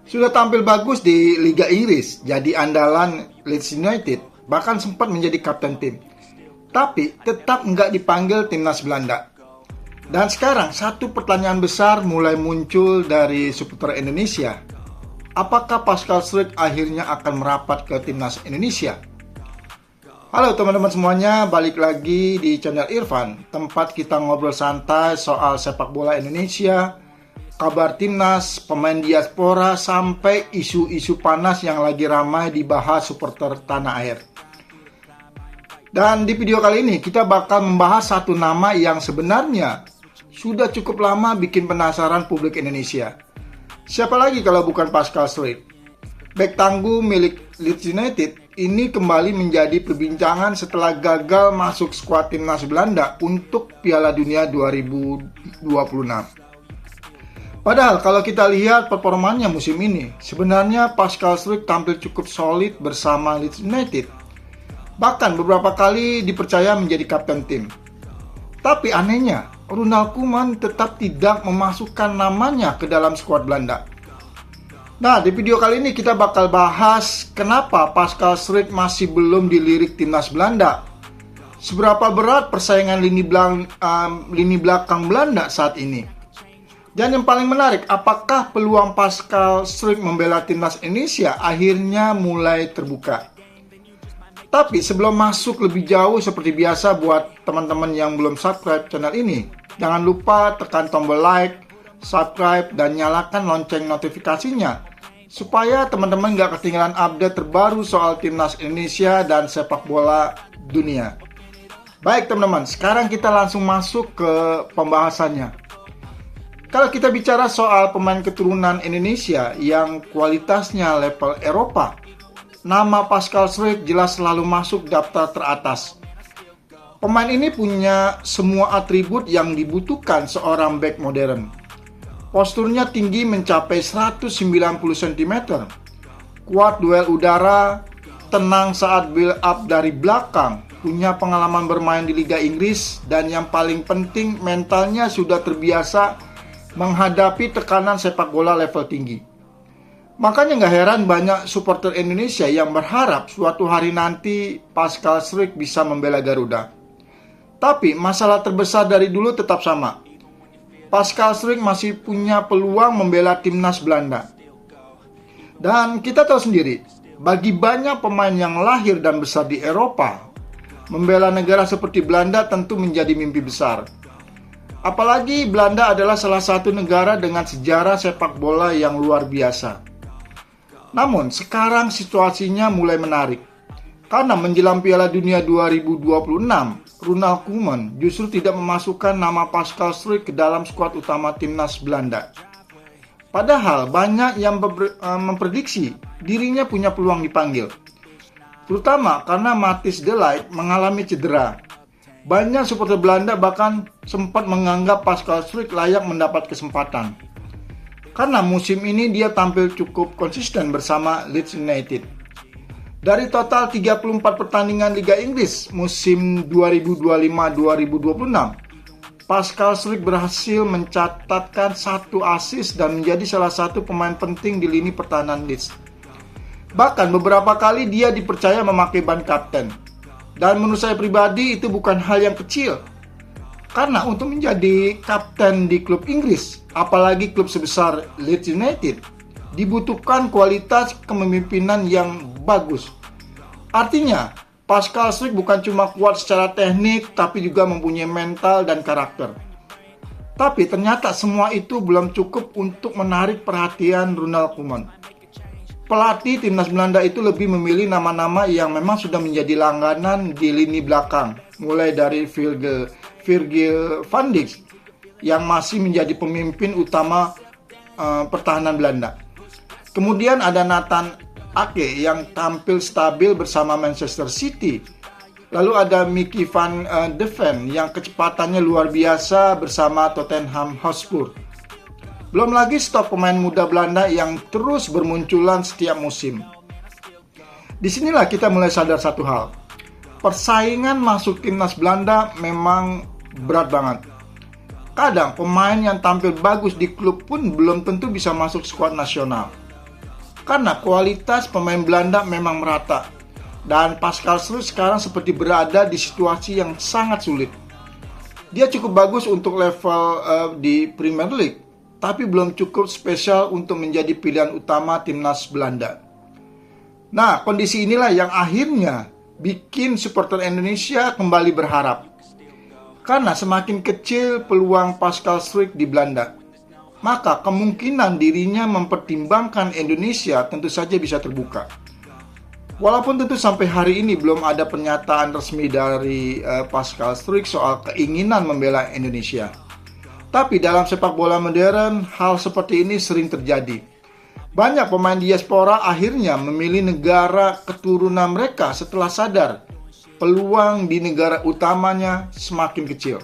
Sudah tampil bagus di Liga Inggris, jadi andalan Leeds United, bahkan sempat menjadi kapten tim. Tapi tetap nggak dipanggil timnas Belanda. Dan sekarang satu pertanyaan besar mulai muncul dari supporter Indonesia. Apakah Pascal Struijk akhirnya akan merapat ke timnas Indonesia? Halo teman-teman semuanya, balik lagi di channel Irfan, tempat kita ngobrol santai soal sepak bola Indonesia, kabar timnas, pemain diaspora, sampai isu-isu panas yang lagi ramai dibahas supporter tanah air. Dan di video kali ini kita bakal membahas satu nama yang sebenarnya sudah cukup lama bikin penasaran publik Indonesia. Siapa lagi kalau bukan Pascal Struijk? Bek tangguh milik Leeds United ini kembali menjadi perbincangan setelah gagal masuk skuad timnas Belanda untuk Piala Dunia 2026. Padahal kalau kita lihat performanya musim ini, sebenarnya Pascal Struijk tampil cukup solid bersama Leeds United. Bahkan beberapa kali dipercaya menjadi kapten tim. Tapi anehnya, Ronald Koeman tetap tidak memasukkan namanya ke dalam skuad Belanda. Nah, di video kali ini kita bakal bahas kenapa Pascal Struijk masih belum dilirik timnas Belanda. Seberapa berat persaingan lini belakang Belanda saat ini. Dan yang paling menarik, apakah peluang Pascal Struijk membela timnas Indonesia akhirnya mulai terbuka. Tapi sebelum masuk lebih jauh, seperti biasa buat teman-teman yang belum subscribe channel ini, jangan lupa tekan tombol like, subscribe, dan nyalakan lonceng notifikasinya supaya teman-teman gak ketinggalan update terbaru soal timnas Indonesia dan sepak bola dunia. Baik teman-teman, sekarang kita langsung masuk ke pembahasannya. Kalau kita bicara soal pemain keturunan Indonesia yang kualitasnya level Eropa, nama Pascal Struijk jelas selalu masuk daftar teratas. Pemain ini punya semua atribut yang dibutuhkan seorang bek modern. Posturnya tinggi mencapai 190 cm, kuat duel udara, tenang saat build up dari belakang, punya pengalaman bermain di Liga Inggris, dan yang paling penting mentalnya sudah terbiasa menghadapi tekanan sepak bola level tinggi. Makanya gak heran banyak supporter Indonesia yang berharap suatu hari nanti Pascal Struijk bisa membela Garuda. Tapi masalah terbesar dari dulu tetap sama. Pascal Struijk masih punya peluang membela timnas Belanda. Dan kita tahu sendiri, bagi banyak pemain yang lahir dan besar di Eropa, membela negara seperti Belanda tentu menjadi mimpi besar. Apalagi Belanda adalah salah satu negara dengan sejarah sepak bola yang luar biasa. Namun sekarang situasinya mulai menarik. Karena menjelang Piala Dunia 2026, Ronald Koeman justru tidak memasukkan nama Pascal Struijk ke dalam skuad utama timnas Belanda. Padahal banyak yang memprediksi dirinya punya peluang dipanggil. Terutama karena Matthijs de Ligt mengalami cedera. Banyak supporter Belanda bahkan sempat menganggap Pascal Struijk layak mendapat kesempatan. Karena musim ini dia tampil cukup konsisten bersama Leeds United. Dari total 34 pertandingan Liga Inggris musim 2025-2026, Pascal Struijk berhasil mencatatkan 1 assist dan menjadi salah satu pemain penting di lini pertahanan Leeds. Bahkan beberapa kali dia dipercaya memakai ban kapten. Dan menurut saya pribadi itu bukan hal yang kecil. Karena untuk menjadi kapten di klub Inggris, apalagi klub sebesar Leeds United, dibutuhkan kualitas kepemimpinan yang bagus. Artinya, Pascal Struijk bukan cuma kuat secara teknik, tapi juga mempunyai mental dan karakter. Tapi ternyata semua itu belum cukup untuk menarik perhatian Ronald Koeman. Pelatih timnas Belanda itu lebih memilih nama-nama yang memang sudah menjadi langganan di lini belakang, mulai dari Virgil van Dijk yang masih menjadi pemimpin utama pertahanan Belanda. Kemudian ada Nathan Ake yang tampil stabil bersama Manchester City. Lalu ada Mickey van de Ven yang kecepatannya luar biasa bersama Tottenham Hotspur. Belum lagi stok pemain muda Belanda yang terus bermunculan setiap musim. Disinilah kita mulai sadar satu hal. Persaingan masuk timnas Belanda memang berat banget. Kadang pemain yang tampil bagus di klub pun belum tentu bisa masuk skuad nasional. Karena kualitas pemain Belanda memang merata. Dan Pascal Struijk sekarang seperti berada di situasi yang sangat sulit. Dia cukup bagus untuk level di Premier League, tapi belum cukup spesial untuk menjadi pilihan utama timnas Belanda. Nah, kondisi inilah yang akhirnya bikin supporter Indonesia kembali berharap. Karena semakin kecil peluang Pascal Struijk di Belanda, maka kemungkinan dirinya mempertimbangkan Indonesia tentu saja bisa terbuka. Walaupun tentu sampai hari ini belum ada pernyataan resmi dari Pascal Struijk soal keinginan membela Indonesia. Tapi dalam sepak bola modern, hal seperti ini sering terjadi. Banyak pemain diaspora akhirnya memilih negara keturunan mereka setelah sadar peluang di negara utamanya semakin kecil.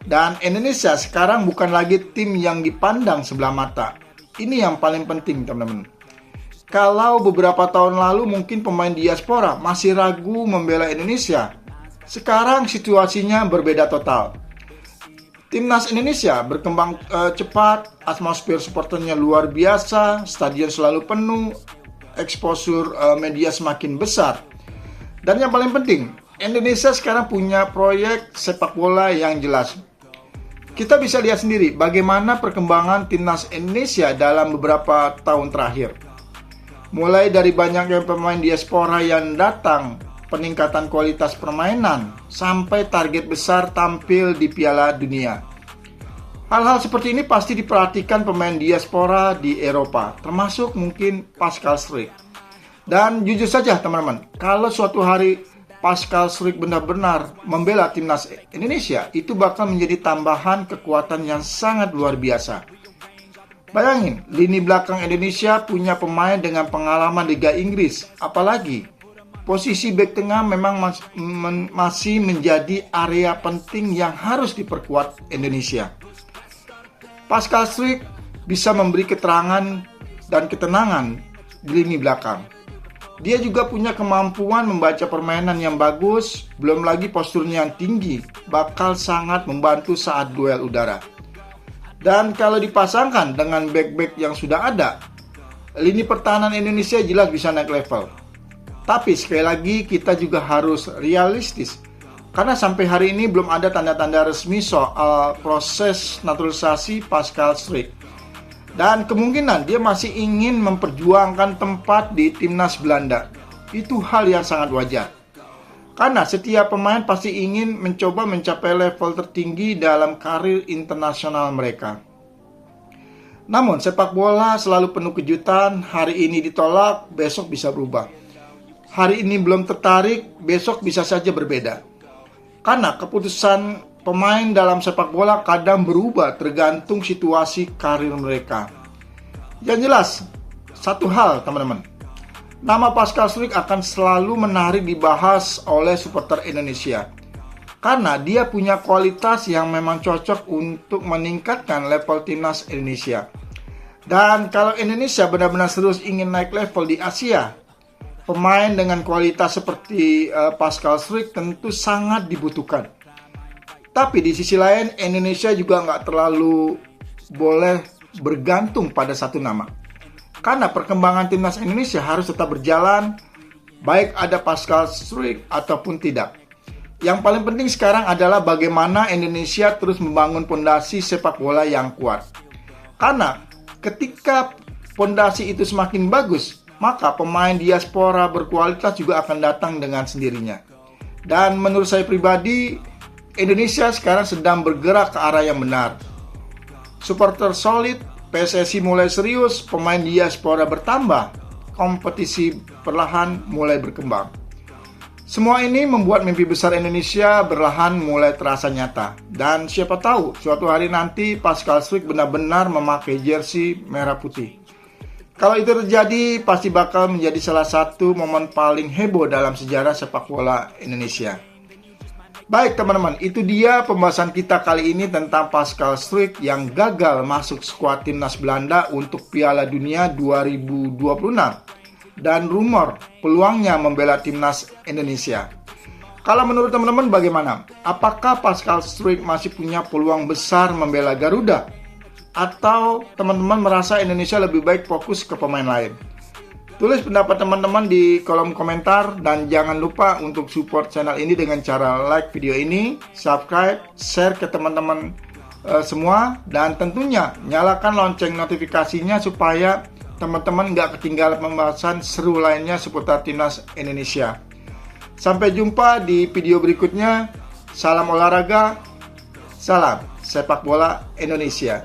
Dan Indonesia sekarang bukan lagi tim yang dipandang sebelah mata. Ini yang paling penting, teman-teman. Kalau beberapa tahun lalu mungkin pemain diaspora masih ragu membela Indonesia, sekarang situasinya berbeda total. Timnas Indonesia berkembang cepat, atmosfer supporternya luar biasa, stadion selalu penuh, eksposur media semakin besar. Dan yang paling penting, Indonesia sekarang punya proyek sepak bola yang jelas. Kita bisa lihat sendiri bagaimana perkembangan timnas Indonesia dalam beberapa tahun terakhir. Mulai dari banyaknya pemain diaspora yang datang, peningkatan kualitas permainan, sampai target besar tampil di Piala Dunia. Hal-hal seperti ini pasti diperhatikan pemain diaspora di Eropa, termasuk mungkin Pascal Struijk. Dan jujur saja teman-teman, kalau suatu hari Pascal Struijk benar-benar membela timnas Indonesia, itu bakal menjadi tambahan kekuatan yang sangat luar biasa. Bayangin, lini belakang Indonesia punya pemain dengan pengalaman Liga Inggris. Apalagi, posisi bek tengah memang masih menjadi area penting yang harus diperkuat Indonesia. Pascal Struijk bisa memberi keterangan dan ketenangan di lini belakang. Dia juga punya kemampuan membaca permainan yang bagus, belum lagi posturnya yang tinggi, bakal sangat membantu saat duel udara. Dan kalau dipasangkan dengan back-back yang sudah ada, lini pertahanan Indonesia jelas bisa naik level. Tapi sekali lagi kita juga harus realistis, karena sampai hari ini belum ada tanda-tanda resmi soal proses naturalisasi Pascal Struijk. Dan kemungkinan dia masih ingin memperjuangkan tempat di timnas Belanda. Itu hal yang sangat wajar. Karena setiap pemain pasti ingin mencoba mencapai level tertinggi dalam karir internasional mereka. Namun sepak bola selalu penuh kejutan, hari ini ditolak, besok bisa berubah. Hari ini belum tertarik, besok bisa saja berbeda. Karena keputusan pemain dalam sepak bola kadang berubah tergantung situasi karir mereka. Yang jelas, satu hal teman-teman, nama Pascal Struijk akan selalu menarik dibahas oleh supporter Indonesia. Karena dia punya kualitas yang memang cocok untuk meningkatkan level timnas Indonesia. Dan kalau Indonesia benar-benar serius ingin naik level di Asia, pemain dengan kualitas seperti Pascal Struijk tentu sangat dibutuhkan. Tapi di sisi lain, Indonesia juga nggak terlalu boleh bergantung pada satu nama. Karena perkembangan timnas Indonesia harus tetap berjalan, baik ada Pascal Struijk ataupun tidak. Yang paling penting sekarang adalah bagaimana Indonesia terus membangun fondasi sepak bola yang kuat. Karena ketika fondasi itu semakin bagus, maka pemain diaspora berkualitas juga akan datang dengan sendirinya. Dan menurut saya pribadi, Indonesia sekarang sedang bergerak ke arah yang benar. Supporter solid, PSSI mulai serius, pemain diaspora bertambah, kompetisi perlahan mulai berkembang. Semua ini membuat mimpi besar Indonesia perlahan mulai terasa nyata. Dan siapa tahu suatu hari nanti Pascal Struijk benar-benar memakai jersey merah putih. Kalau itu terjadi, pasti bakal menjadi salah satu momen paling heboh dalam sejarah sepak bola Indonesia. Baik teman-teman, itu dia pembahasan kita kali ini tentang Pascal Struijk yang gagal masuk skuad timnas Belanda untuk Piala Dunia 2026. Dan rumor peluangnya membela timnas Indonesia. Kalau menurut teman-teman bagaimana? Apakah Pascal Struijk masih punya peluang besar membela Garuda? Atau teman-teman merasa Indonesia lebih baik fokus ke pemain lain? Tulis pendapat teman-teman di kolom komentar dan jangan lupa untuk support channel ini dengan cara like video ini, subscribe, share ke teman-teman semua, dan tentunya nyalakan lonceng notifikasinya supaya teman-teman nggak ketinggalan pembahasan seru lainnya seputar Timnas Indonesia. Sampai jumpa di video berikutnya. Salam olahraga, salam sepak bola Indonesia.